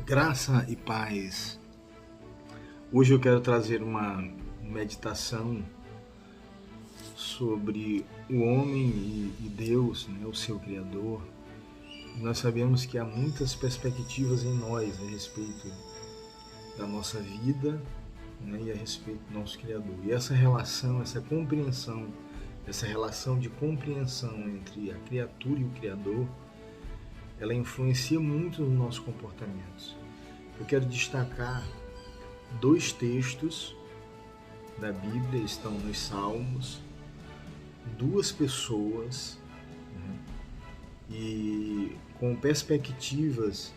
Graça e paz. Hoje eu quero trazer uma meditação sobre o homem e Deus, né, o seu Criador. Nós sabemos que há muitas perspectivas em nós a respeito da nossa vida, né, e a respeito do nosso Criador. E essa relação, essa compreensão, essa relação de compreensão entre a criatura e o Criador, ela influencia muito nos nossos comportamentos. Eu quero destacar dois textos da Bíblia, estão nos Salmos, duas pessoas, né, e com perspectivas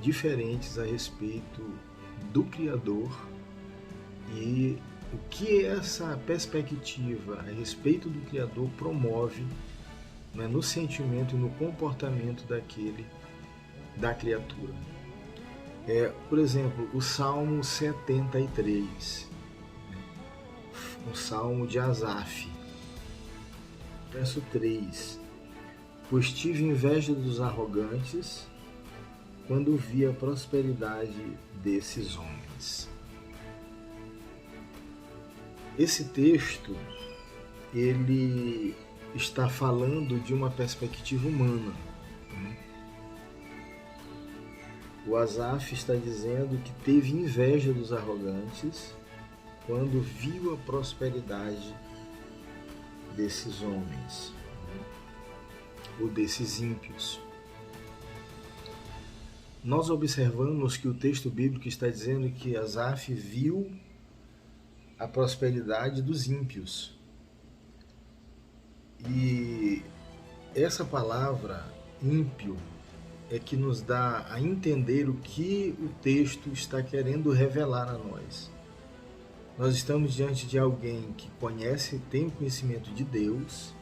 diferentes a respeito do Criador e o que essa perspectiva a respeito do Criador promove, né, no sentimento e no comportamento da criatura. Por exemplo, o Salmo 73, um salmo de Asaf, verso 3: Pois tive inveja dos arrogantes quando vi a prosperidade desses homens. Esse texto, ele está falando de uma perspectiva humana, né? O Asaf está dizendo que teve inveja dos arrogantes quando viu a prosperidade desses homens, né, ou desses ímpios. Nós observamos que o texto bíblico está dizendo que Asaf viu a prosperidade dos ímpios. E essa palavra ímpio é que nos dá a entender o que o texto está querendo revelar a nós. Nós estamos diante de alguém que conhece, tem conhecimento de Deus,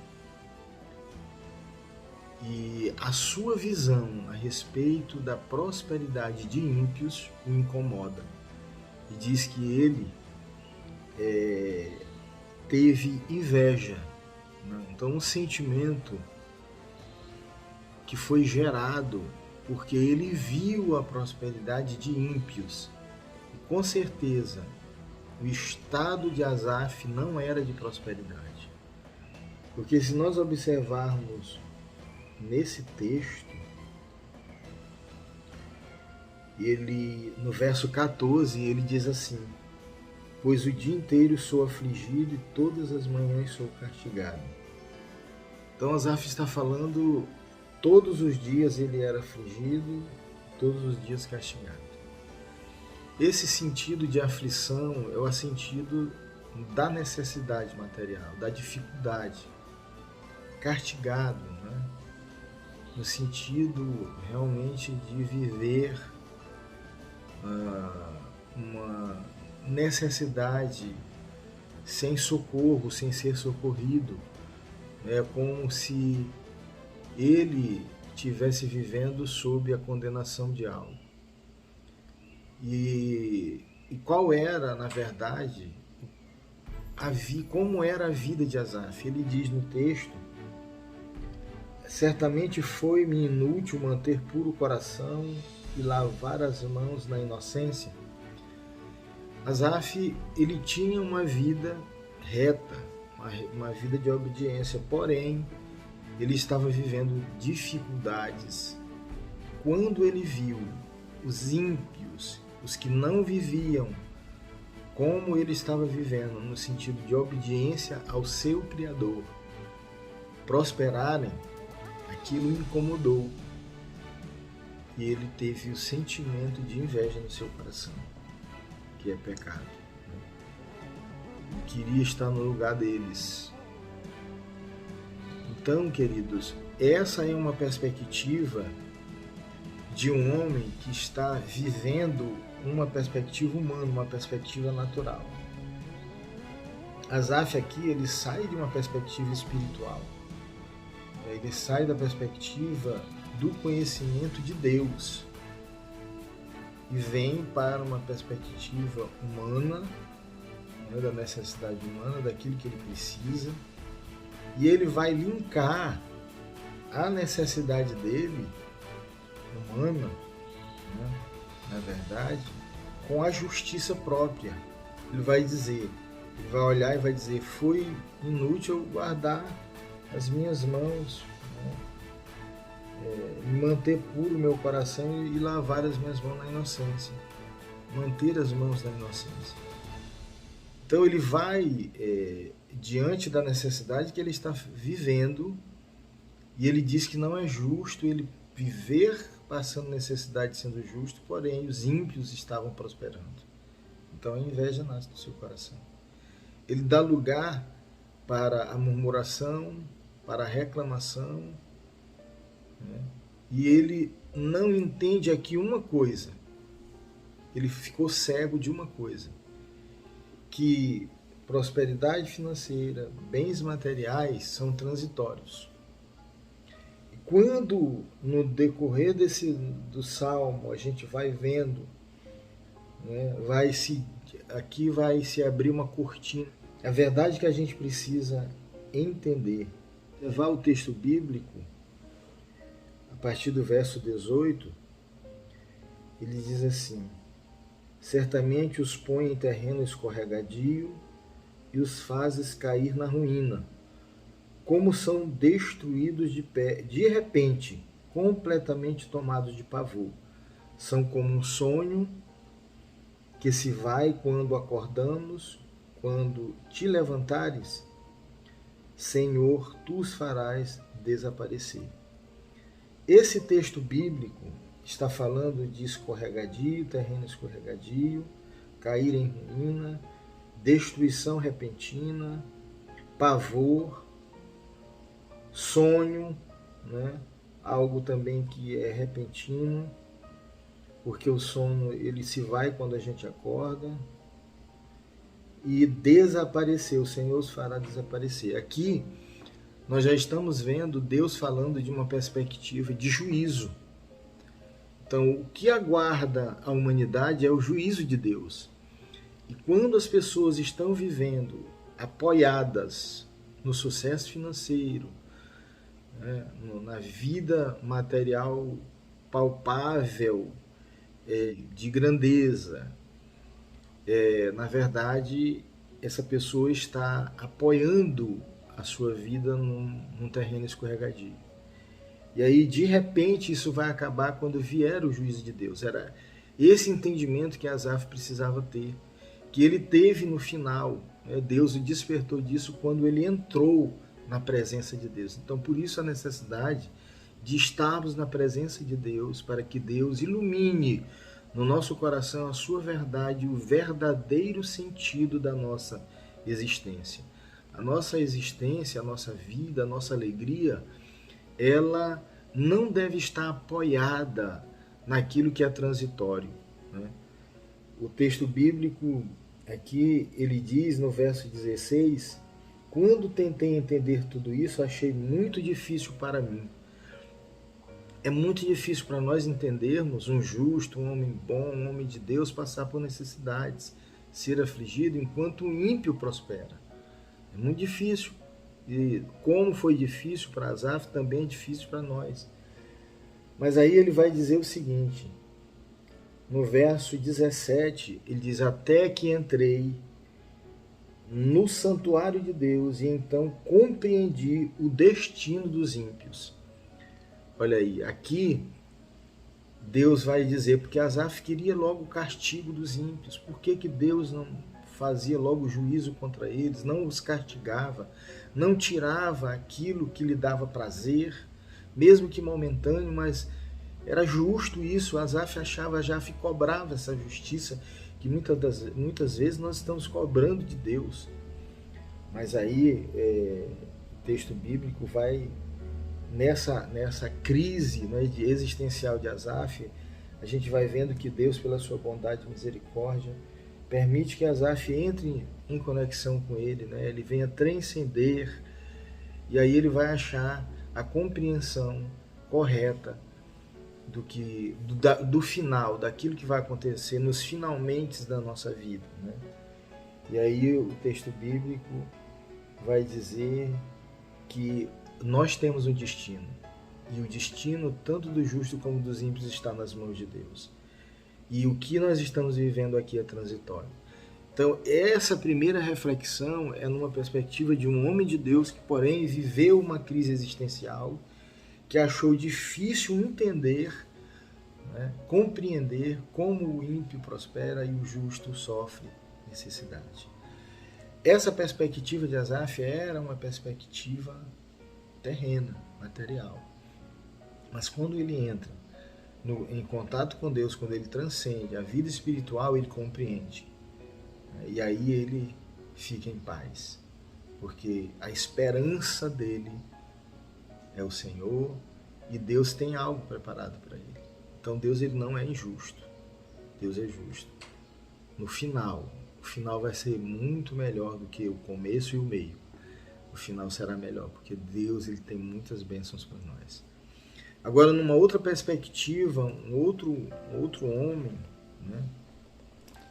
e a sua visão a respeito da prosperidade de ímpios o incomoda. E diz que ele teve inveja, né? Então, um sentimento que foi gerado porque ele viu a prosperidade de ímpios. E com certeza, o estado de Asaf não era de prosperidade. Porque se nós observarmos nesse texto, no verso 14, ele diz assim: Pois o dia inteiro sou afligido e todas as manhãs sou castigado. Então Asaf está falando, todos os dias ele era afligido, todos os dias castigado. Esse sentido de aflição é o sentido da necessidade material, da dificuldade. Castigado, né? No sentido realmente de viver uma necessidade sem socorro, sem ser socorrido. É como se ele estivesse vivendo sob a condenação de algo. E qual era, na verdade, como era a vida de Asaf? Ele diz no texto: Certamente foi-me inútil manter puro o coração e lavar as mãos na inocência. Asaf, ele tinha uma vida reta, uma vida de obediência, porém, ele estava vivendo dificuldades. Quando ele viu os ímpios, os que não viviam como ele estava vivendo, no sentido de obediência ao seu Criador, prosperarem, aquilo o incomodou. E ele teve o sentimento de inveja no seu coração, que é pecado. Ele queria estar no lugar deles. Então, queridos, essa é uma perspectiva de um homem que está vivendo uma perspectiva humana, uma perspectiva natural. Asaf aqui, ele sai de uma perspectiva espiritual. Ele sai da perspectiva do conhecimento de Deus e vem para uma perspectiva humana, né, da necessidade humana, daquilo que ele precisa, e ele vai linkar a necessidade dele, humana, né, na verdade, com a justiça própria. Ele vai dizer, ele vai olhar e vai dizer, foi inútil guardar as minhas mãos, manter puro o meu coração e lavar as minhas mãos na inocência. Manter as mãos na inocência. Então ele vai diante da necessidade que ele está vivendo, e ele diz que não é justo ele viver passando necessidade sendo justo, porém os ímpios estavam prosperando. Então a inveja nasce do seu coração. Ele dá lugar para a murmuração, para a reclamação, né? E ele não entende aqui uma coisa. Ele ficou cego de uma coisa, que prosperidade financeira, bens materiais são transitórios. E quando no decorrer do Salmo a gente vai vendo, né, aqui vai se abrir uma cortina. A verdade que a gente precisa entender, levar o texto bíblico, a partir do verso 18, ele diz assim: certamente os põe em terreno escorregadio e os fazes cair na ruína, como são destruídos de repente, completamente tomados de pavor. São como um sonho que se vai quando acordamos, quando te levantares, Senhor, tu os farás desaparecer. Esse texto bíblico está falando de escorregadio, terreno escorregadio, cair em ruína, destruição repentina, pavor, sonho, né? Algo também que é repentino, porque o sono ele se vai quando a gente acorda, e desaparecer, o Senhor os fará desaparecer. Aqui nós já estamos vendo Deus falando de uma perspectiva de juízo. Então, o que aguarda a humanidade é o juízo de Deus. E quando as pessoas estão vivendo apoiadas no sucesso financeiro, né, na vida material palpável, de grandeza, na verdade, essa pessoa está apoiando a sua vida num terreno escorregadio. E aí, de repente, isso vai acabar quando vier o juízo de Deus. Era esse entendimento que Asaf precisava ter, que ele teve no final. Né? Deus o despertou disso quando ele entrou na presença de Deus. Então, por isso a necessidade de estarmos na presença de Deus, para que Deus ilumine no nosso coração a sua verdade, o verdadeiro sentido da nossa existência. A nossa existência, a nossa vida, a nossa alegria, ela não deve estar apoiada naquilo que é transitório. Né? O texto bíblico aqui, ele diz no verso 16, quando tentei entender tudo isso, achei muito difícil para mim. É muito difícil para nós entendermos um justo, um homem bom, um homem de Deus passar por necessidades, ser afligido enquanto o ímpio prospera. É muito difícil. E como foi difícil para Asaf, também é difícil para nós. Mas aí ele vai dizer o seguinte, no verso 17, ele diz, até que entrei no santuário de Deus e então compreendi o destino dos ímpios. Olha aí, aqui Deus vai dizer, porque Asaf queria logo o castigo dos ímpios. Por que Deus não fazia logo juízo contra eles, não os castigava, não tirava aquilo que lhe dava prazer, mesmo que momentâneo, mas era justo isso. Asaf achava, Asaf cobrava essa justiça que muitas vezes nós estamos cobrando de Deus. Mas aí o texto bíblico vai nessa crise, né, existencial de Asaf, a gente vai vendo que Deus, pela sua bondade e misericórdia, permite que Asaf entre em conexão com ele, né? Ele venha transcender, e aí ele vai achar a compreensão correta do final, daquilo que vai acontecer nos finalmente da nossa vida, né? E aí o texto bíblico vai dizer que nós temos um destino, e o destino tanto do justo como dos ímpios está nas mãos de Deus. e o que nós estamos vivendo aqui é transitório. Então, essa primeira reflexão é numa perspectiva de um homem de Deus que, porém, viveu uma crise existencial, que achou difícil entender, né, compreender como o ímpio prospera e o justo sofre necessidade. Essa perspectiva de Asaf era uma perspectiva terrena, material. Mas quando ele entra em contato com Deus, quando ele transcende a vida espiritual, ele compreende. E aí ele fica em paz, porque a esperança dele é o Senhor e Deus tem algo preparado para ele. Então Deus, ele não é injusto, Deus é justo. No final, o final vai ser muito melhor do que o começo e o meio. O final será melhor, porque Deus, ele tem muitas bênçãos para nós. Agora, numa outra perspectiva, um outro homem, né?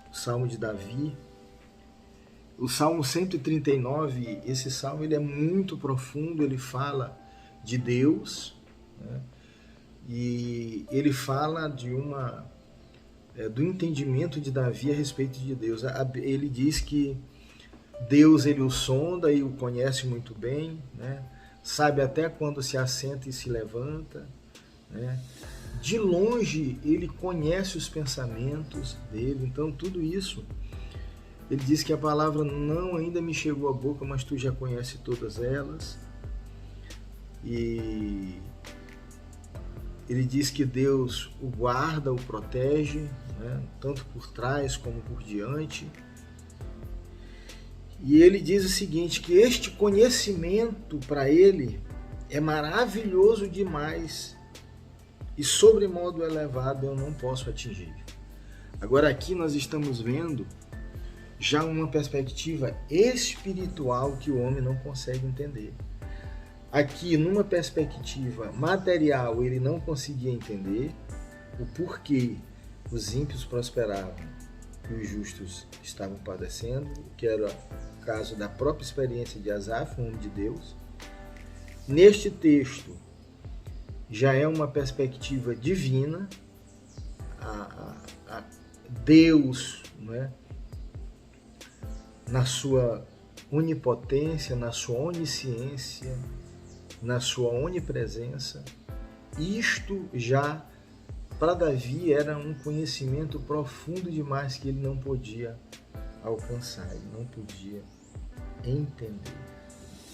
O Salmo de Davi, o Salmo 139, esse salmo ele é muito profundo, ele fala de Deus, né? E ele fala do entendimento de Davi a respeito de Deus. Ele diz que Deus, ele o sonda e o conhece muito bem, né? Sabe até quando se assenta e se levanta, né? De longe ele conhece os pensamentos dele. Então tudo isso, ele diz que a palavra não ainda me chegou à boca, mas tu já conheces todas elas. E ele diz que Deus o guarda, o protege, né? Tanto por trás como por diante. E ele diz o seguinte, que este conhecimento para ele é maravilhoso demais e sobremodo elevado, eu não posso atingir. Agora aqui nós estamos vendo já uma perspectiva espiritual que o homem não consegue entender. Aqui, numa perspectiva material, ele não conseguia entender o porquê os ímpios prosperavam e os justos estavam padecendo, que era o caso da própria experiência de Asaf, um homem de Deus. Neste texto, já é uma perspectiva divina, a Deus, né, na sua onipotência, na sua onisciência, na sua onipresença. Isto já, para Davi, era um conhecimento profundo demais que ele não podia alcançar, ele não podia entender.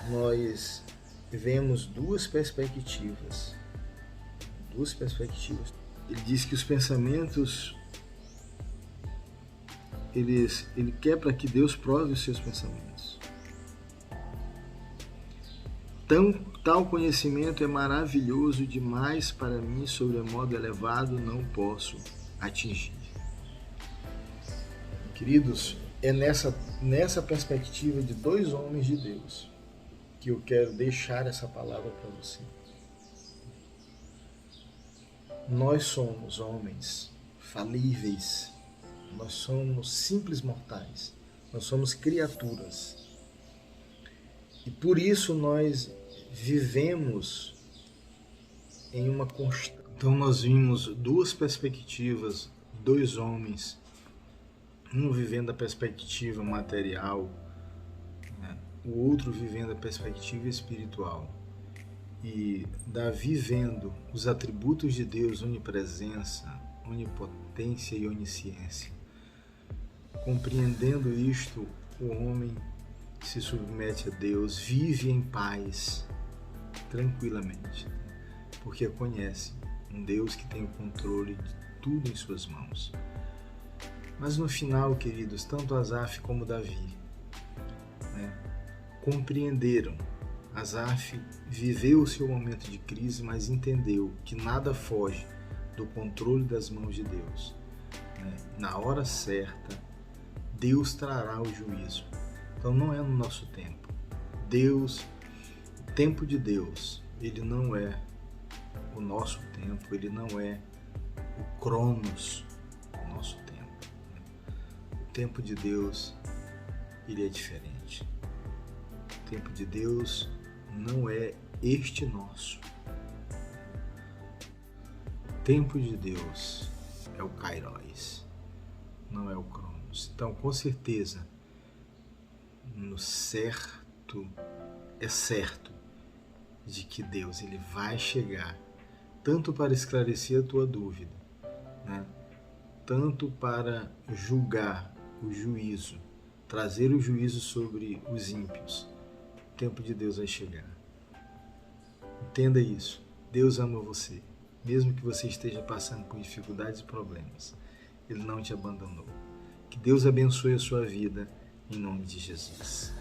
Nós vemos duas perspectivas. Ele diz que os pensamentos, ele quer para que Deus prove os seus pensamentos. Tal conhecimento é maravilhoso demais para mim, sobremodo elevado, não posso atingir. Queridos, é nessa perspectiva de dois homens de Deus que eu quero deixar essa palavra para você. Nós somos homens falíveis, nós somos simples mortais, nós somos criaturas. E por isso nós vivemos em uma constante. Então nós vimos duas perspectivas, dois homens, um vivendo a perspectiva material, né? O outro vivendo a perspectiva espiritual. E Davi vendo os atributos de Deus, onipresença, onipotência e onisciência. Compreendendo isto, o homem se submete a Deus, vive em paz, tranquilamente, porque conhece um Deus que tem o controle de tudo em suas mãos. Mas no final, queridos, tanto Asaf como Davi, né, compreenderam. Asaf viveu o seu momento de crise, mas entendeu que nada foge do controle das mãos de Deus, né? Na hora certa, Deus trará o juízo. Então não é no nosso tempo. O tempo de Deus, ele não é o nosso tempo, ele não é o cronos do nosso tempo. O tempo de Deus, ele é diferente. O tempo de Deus não é nosso. O tempo de Deus é o Kairos, não é o Cronos. Então, com certeza, no certo, é certo de que Deus ele vai chegar tanto para esclarecer a tua dúvida, né? Tanto para julgar o juízo, trazer o juízo sobre os ímpios. O tempo de Deus vai chegar. Entenda isso. Deus ama você. Mesmo que você esteja passando por dificuldades e problemas, Ele não te abandonou. Que Deus abençoe a sua vida, em nome de Jesus.